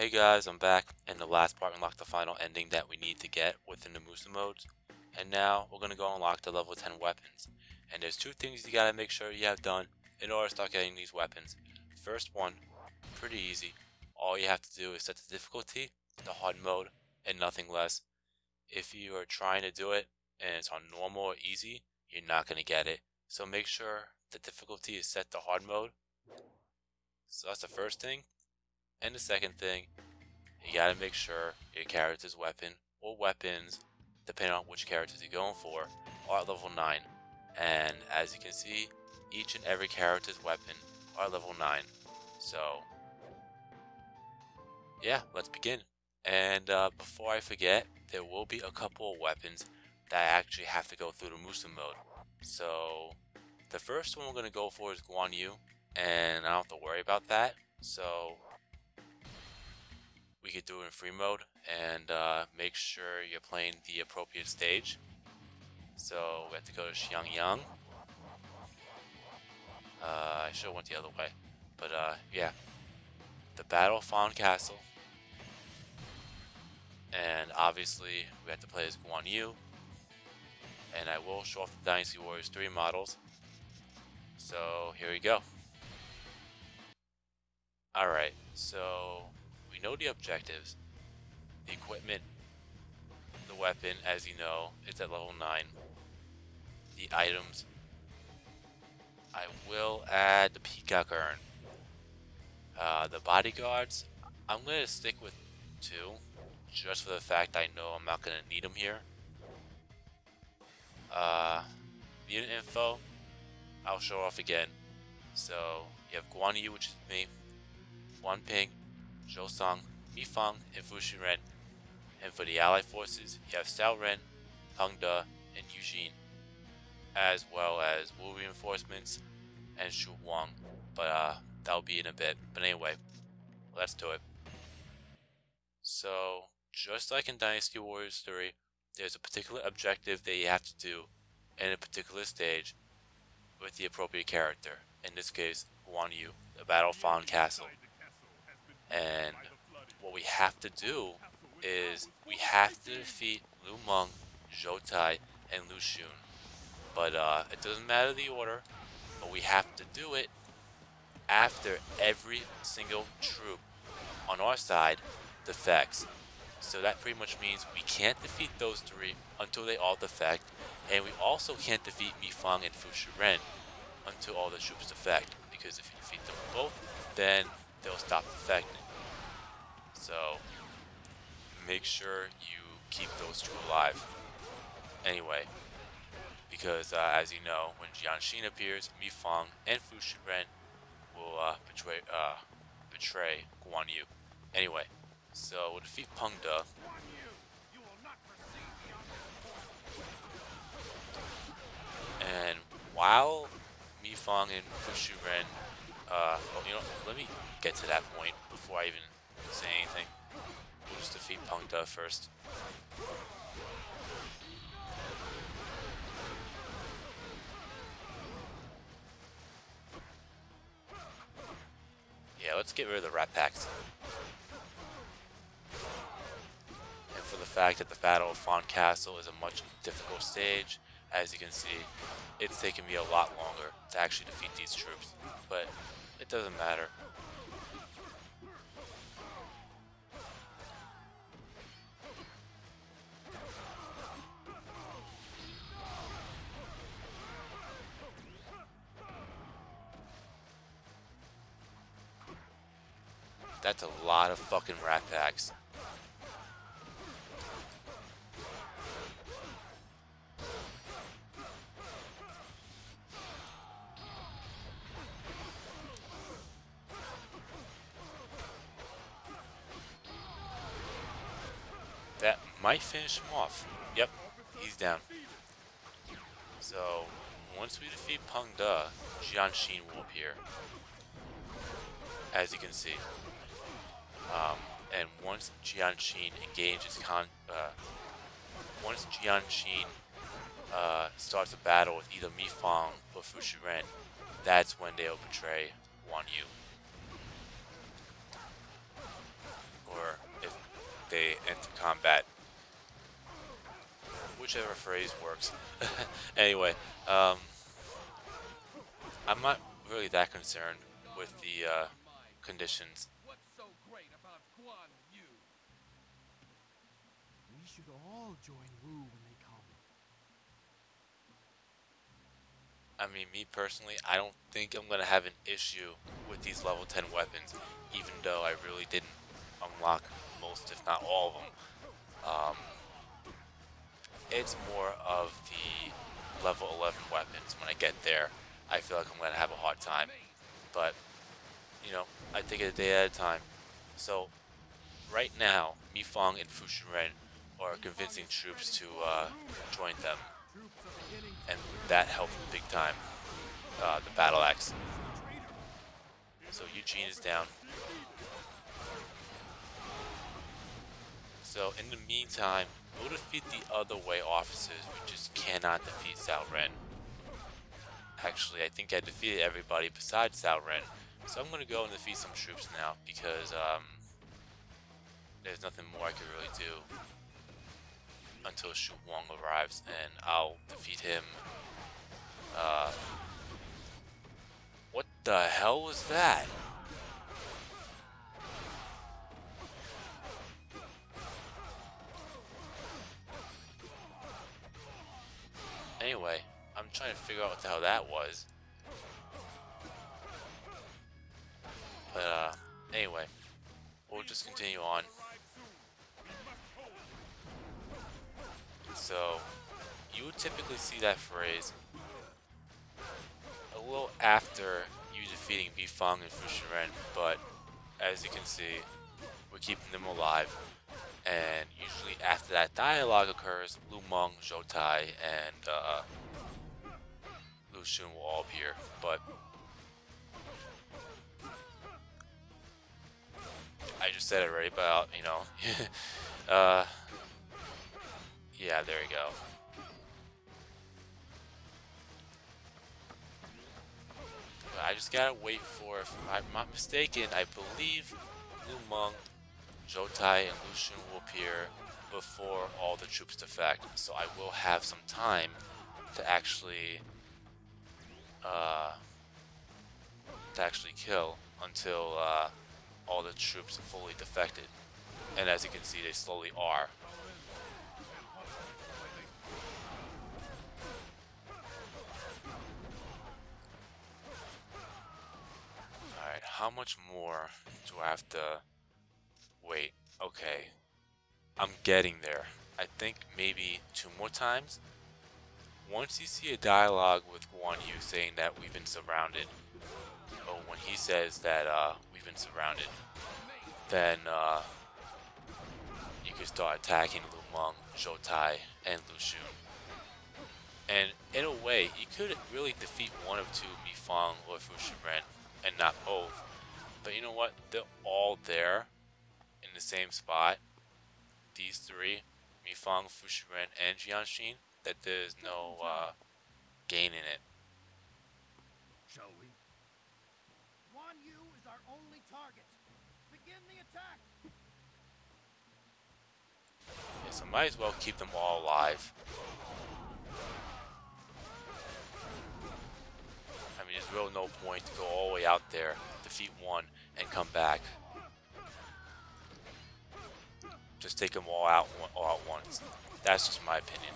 Hey guys, I'm back. In the last part, we unlocked the final ending that we need to get within the Musou modes. And now we're going to go unlock the level 10 weapons. And there's two things you got to make sure you have done in order to start getting these weapons. First one, pretty easy. All you have to do is set the difficulty to hard mode and nothing less. If you are trying to do it and it's on normal or easy, you're not going to get it. So make sure the difficulty is set to hard mode. So that's the first thing. And the second thing, you gotta make sure your character's weapon or weapons, depending on which characters you're going for, are at level 9. And as you can see, each and every character's weapon are level 9. So, yeah, let's begin. And before I forget, there will be a couple of weapons that I actually have to go through the Musou mode. So, the first one we're gonna go for is Guan Yu, and I don't have to worry about that. So, we could do it in free mode and make sure you're playing the appropriate stage. So we have to go to Xiangyang. I should have went the other way, but yeah, the Battle of Fang Castle, and obviously we have to play as Guan Yu. And I will show off the Dynasty Warriors 3 models. So here we go. Alright, so we know the objectives. The equipment, the weapon, as you know, it's at level 9. The items, I will add the Peacock Urn. The bodyguards, I'm going to stick with 2, just for the fact I know I'm not going to need them here. Unit info, I'll show off again. So, you have Guan Yu, which is me, Wan Ping, Zhou Sang, Mi Fang, and Fu Ren. And for the allied forces, you have Xiao Ren, Peng De, and Eugene, as well as Wu reinforcements and Shu Huang. But that'll be in a bit. But anyway, let's do it. So, just like in Dynasty Warriors 3, there's a particular objective that you have to do in a particular stage with the appropriate character. In this case, Guan Yu, the Battle of Fang Castle. And what we have to do is we have to defeat Lu Meng, Zhou Tai, and Lu Xun. But it doesn't matter the order, but we have to do it after every single troop on our side defects. So that pretty much means we can't defeat those 3 until they all defect, and we also can't defeat Mi Fang and Fu Ren until all the troops defect, because if you defeat them both, then they'll stop defecting. So make sure you keep those 2 alive. Anyway, because as you know, when Jianxin appears, Mi Fang and Fu Ren will betray Guan Yu. Anyway, so we'll defeat Peng De. And while Mi Fang and Fu Ren, well, you know, let me get to that point before I even say anything. We'll just defeat Peng De first. Yeah, let's get rid of the rat packs. And for the fact that the Battle of Fang Castle is a much difficult stage, as you can see, it's taken me a lot longer to actually defeat these troops, but it doesn't matter. That's a lot of fucking rat packs. That might finish him off. Yep, he's down. So, once we defeat Peng De, Jianxin will appear, as you can see. And once Jianxin engages once Jianxin starts a battle with either Mi Fang or Fu Ren, that's when they'll betray Guan Yu. Or after combat. Whichever phrase works. Anyway, I'm not really that concerned with the conditions. What's so great about Guan Yu? We should all join Wu when they come. I mean, me personally, I don't think I'm gonna have an issue with these level 10 weapons, even though I really didn't unlock most, if not all of them. It's more of the level 11 weapons. When I get there, I feel like I'm gonna have a hard time. But, you know, I take it a day at a time. So, right now, Mi Fang and Fu Shiren are convincing troops to join them, and that helped big time. The battle axe. So Eugene is down. So in the meantime, we'll defeat the other way officers. We just cannot defeat Cao Ren. Actually, I think I defeated everybody besides Cao Ren. So I'm gonna go and defeat some troops now because there's nothing more I can really do until Huang arrives, and I'll defeat him. What the hell was that? Anyway, I'm trying to figure out what the hell that was. But anyway, we'll just continue on. So, you would typically see that phrase a little after you defeating Mi Fang and Fu Shiren, but as you can see, we're keeping them alive. And usually after that dialogue occurs, Lu Meng, Zhou Tai, and Lu Xun will all appear. But I just said it already, but I'll, you know, yeah, there you go. But I just gotta wait for, if I'm not mistaken, I believe Lu Meng, Zhou Tai, and Lu Xun will appear before all the troops defect, so I will have some time to actually kill until all the troops fully defected. And as you can see, they slowly are. Alright, how much more do I have to wait? Okay, I'm getting there. I think maybe 2 more times. Once you see a dialogue with Guan Yu saying that we've been surrounded, or when he says that we've been surrounded, then you can start attacking Lu Meng, Zhou Tai, and Lu Xun. And in a way, you could really defeat one of two, Mi Fang or Fu Shiren, and not both. But you know what? They're all there in the same spot. These three, Mi Fang, Fu Shiren, and Jianxin, that there's no gain in it. Shall we? Guan Yu is our only target. Begin the attack. Yeah, so might as well keep them all alive. I mean, there's really no point to go all the way out there, defeat one, and come back. Just take them all out at once. That's just my opinion.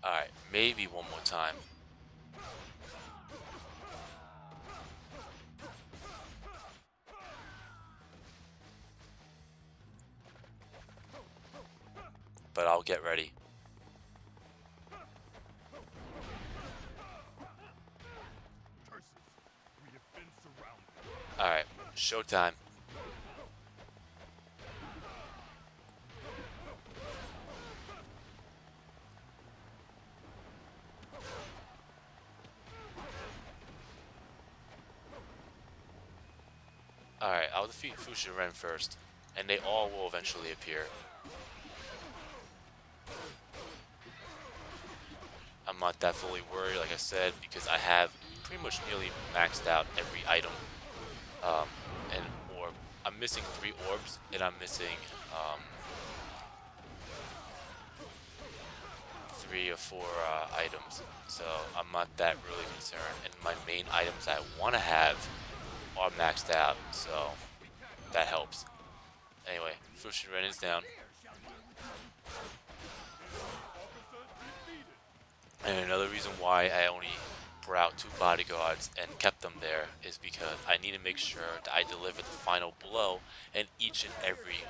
Alright, maybe one more time. But I'll get ready. Alright, showtime. Alright, I'll defeat Fu Shiren first, and they all will eventually appear. not that fully worried, like I said, because I have pretty much nearly maxed out every item. Um, and orb. I'm missing 3 orbs, and I'm missing 3 or 4 items. So I'm not that really concerned. And my main items I want to have are maxed out, so that helps. Anyway, Fushi Ren is down. And another reason why I only brought out 2 bodyguards and kept them there is because I need to make sure that I deliver the final blow in each and every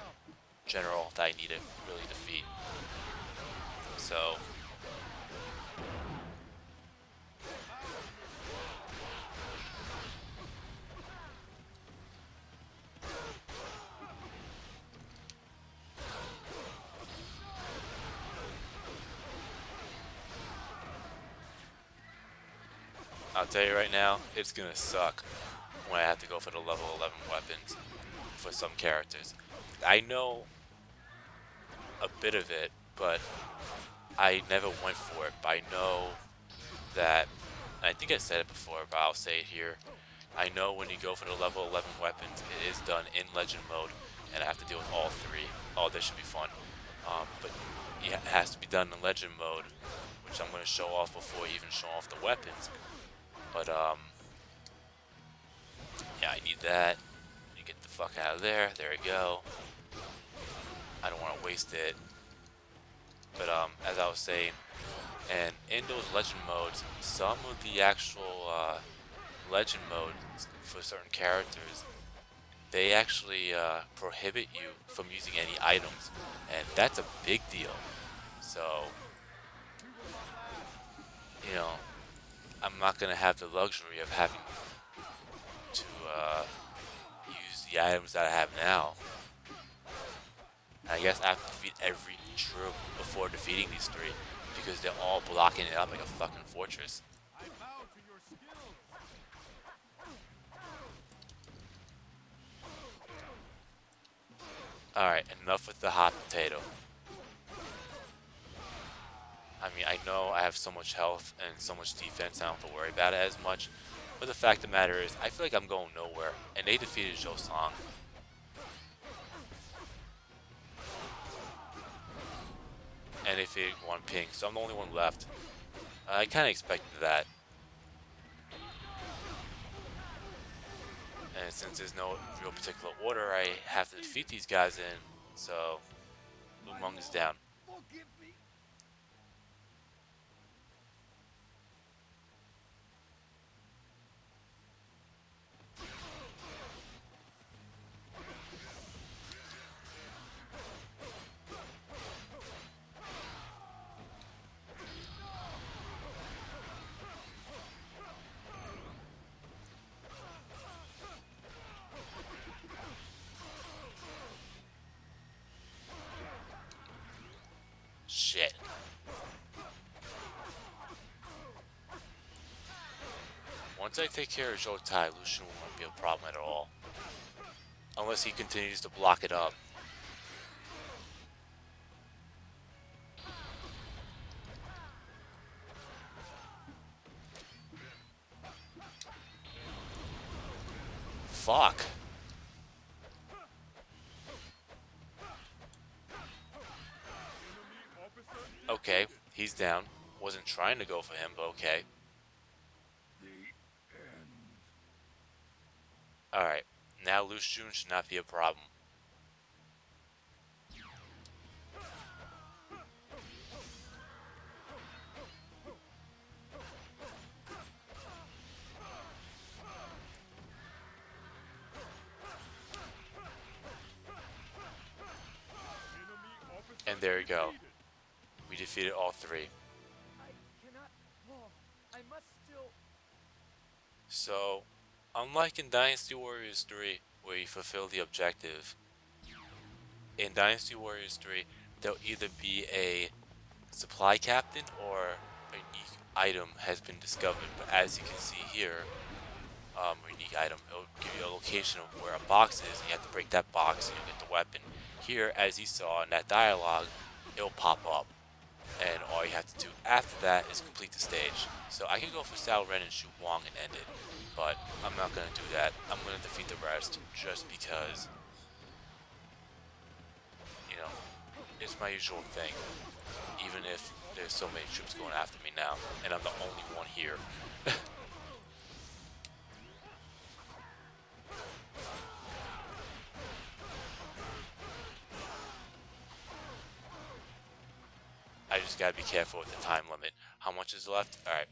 general that I need to really defeat. So I'll tell you right now, it's gonna suck when I have to go for the level 11 weapons for some characters. I know a bit of it, but I never went for it. But I know that, and I think I said it before, but I'll say it here. I know when you go for the level 11 weapons, it is done in Legend mode, and I have to deal with all 3. Oh, this should be fun. But it has to be done in Legend mode, which I'm going to show off before even showing off the weapons. But, yeah, I need that. You get the fuck out of there. There we go. I don't want to waste it. But, as I was saying, and in those legend modes, some of the actual, legend modes for certain characters, they actually, prohibit you from using any items. And that's a big deal. So, you know, I'm not going to have the luxury of having to use the items that I have now. I guess I have to defeat every troop before defeating these 3 because they're all blocking it up like a fucking fortress. Alright, enough with the hot potato. I mean, I know I have so much health and so much defense, I don't have to worry about it as much. But the fact of the matter is, I feel like I'm going nowhere. And they defeated Zhou Song. And they defeated Guan Ping, so I'm the only one left. I kind of expected that. And since there's no real particular order I have to defeat these guys in, so Lu Meng is down. Shit. Once I take care of Zhou Tai, Lucian won't be a problem at all. Unless he continues to block it up. Fuck. Okay, he's down. Wasn't trying to go for him, but okay. Alright, now Lu Xun should not be a problem. And there you go. We defeated all 3. I cannot fall. I must still. So, unlike in Dynasty Warriors 3, where you fulfill the objective, in Dynasty Warriors 3, there'll either be a supply captain or a unique item has been discovered. But as you can see here, unique item, it'll give you a location of where a box is, and you have to break that box and you'll get the weapon. Here, as you saw in that dialogue, it'll pop up, and all all you have to do after that is complete the stage. So I can go for Sao Ren and shoot Huang and end it, but I'm not going to do that. I'm going to defeat the rest just because, you know, it's my usual thing, even if there's so many troops going after me now, and I'm the only one here. I just gotta be careful with the time limit. How much is left? Alright.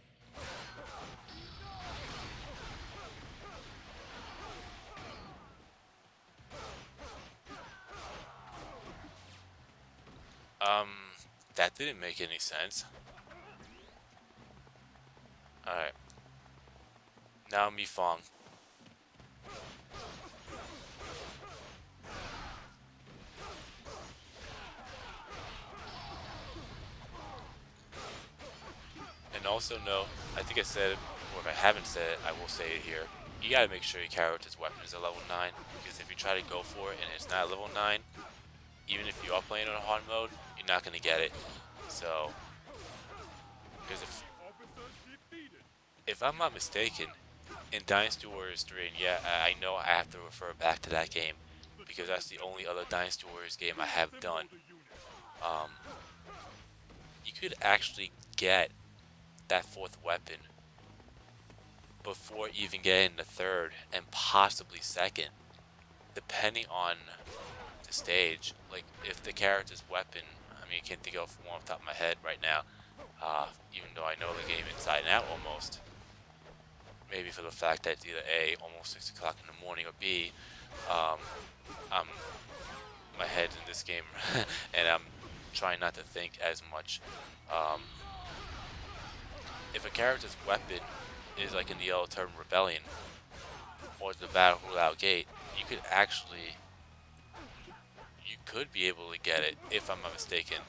That didn't make any sense. Alright. Now me Fang. And also know, I think I said it, or if I haven't said it, I will say it here. You gotta make sure your character's weapon is a level 9, because if you try to go for it and it's not level 9, even if you are playing on a hard mode, you're not gonna get it. So, because if I'm not mistaken, in Dynasty Warriors 3, and yeah, I know I have to refer back to that game, because that's the only other Dynasty Warriors game I have done. You could actually get that 4th weapon before even getting the 3rd and possibly 2nd, depending on the stage. Like, if the character's weapon, I mean, I can't think of one off the top of my head right now, even though I know the game inside and out almost. Maybe for the fact that it's either A, almost 6 o'clock in the morning, or B, my head's in this game and I'm trying not to think as much. If a character's weapon is like in the Yellow Turban Rebellion or the Battle Royale Gate, you could be able to get it, if I'm not mistaken.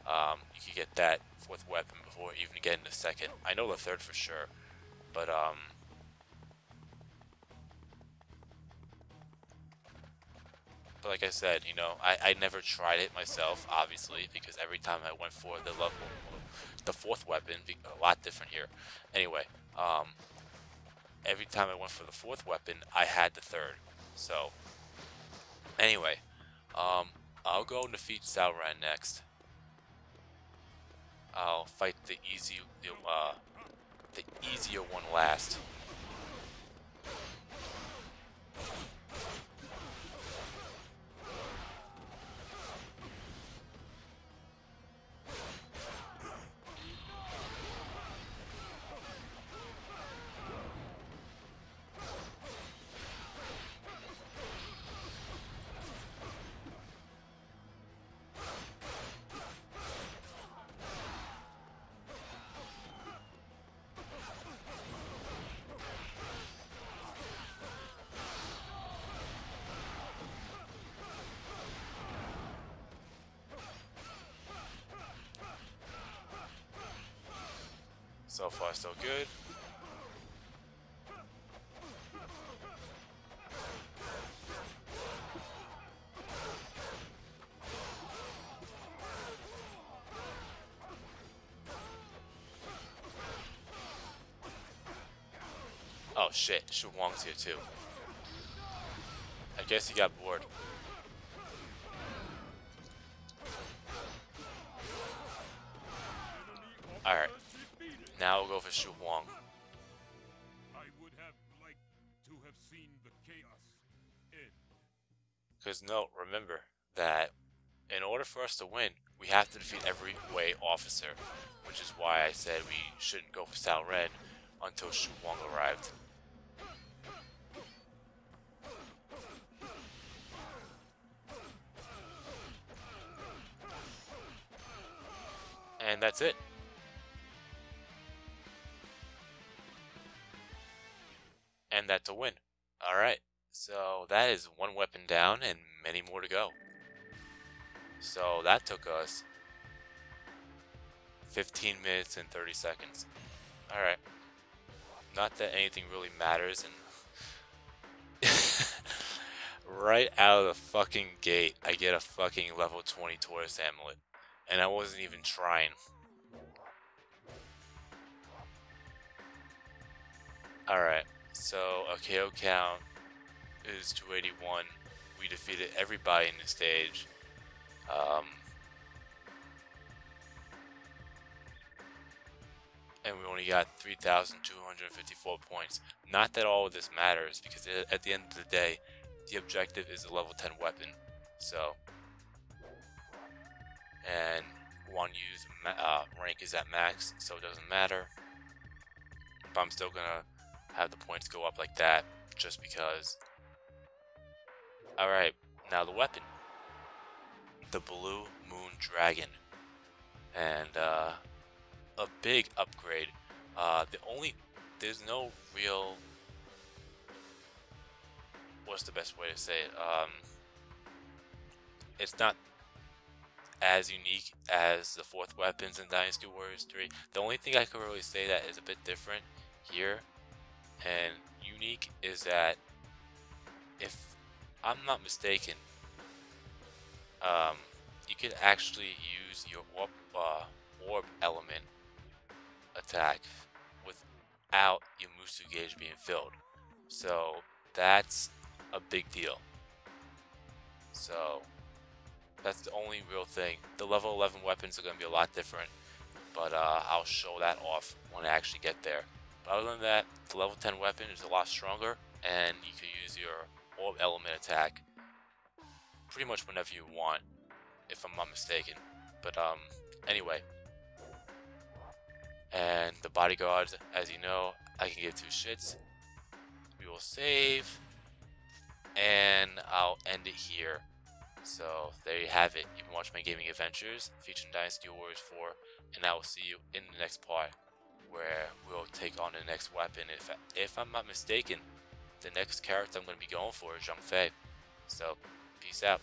You could get that 4th weapon before even getting the 2nd. I know the 3rd for sure, but like I said, you know, I never tried it myself, obviously, because every time I went for the 4th weapon, a lot different here. Anyway, every time I went for the 4th weapon, I had the 3rd. So, anyway, I'll go and defeat Sao Ren next. I'll fight the easier one last. So far, so good. Oh shit, Huang's here too. I guess he got bored. Alright. Now we'll go for Huang. I would have liked to have seen the chaos end. Because no, remember that in order for us to win, we have to defeat every way officer, which is why I said we shouldn't go for Sao Ren until Huang arrived. And that's it. And that's a win. Alright, so that is 1 weapon down and many more to go. So that took us 15 minutes and 30 seconds. Alright. Not that anything really matters, and right out of the fucking gate, I get a fucking level 20 Taurus amulet. And I wasn't even trying. Alright, so a KO count is 281. We defeated everybody in the stage. And we only got 3,254 points. Not that all of this matters, because at the end of the day, the objective is a level 10 weapon. So, and Guan Yu's rank is at max, so it doesn't matter. But I'm still gonna have the points go up like that, just because. Alright, now the weapon. The Blue Moon Dragon. And, a big upgrade. There's no real, what's the best way to say it? It's not as unique as the fourth weapons in Dynasty Warriors 3. The only thing I could really say that is a bit different here and unique is that, if I'm not mistaken, you could actually use your orb element attack without your Musou gauge being filled. So that's a big deal. So that's the only real thing. The level 11 weapons are going to be a lot different, but I'll show that off when I actually get there. But other than that, the level 10 weapon is a lot stronger, and you can use your orb element attack pretty much whenever you want, if I'm not mistaken. But anyway. And the bodyguards, as you know, I can give two shits. We will save, and I'll end it here. So there you have it. You've been watching my gaming adventures featuring Dynasty Warriors 4, and I will see you in the next part, where we'll take on the next weapon. If I'm not mistaken, the next character I'm going to be going for is Zhang Fei. So, peace out.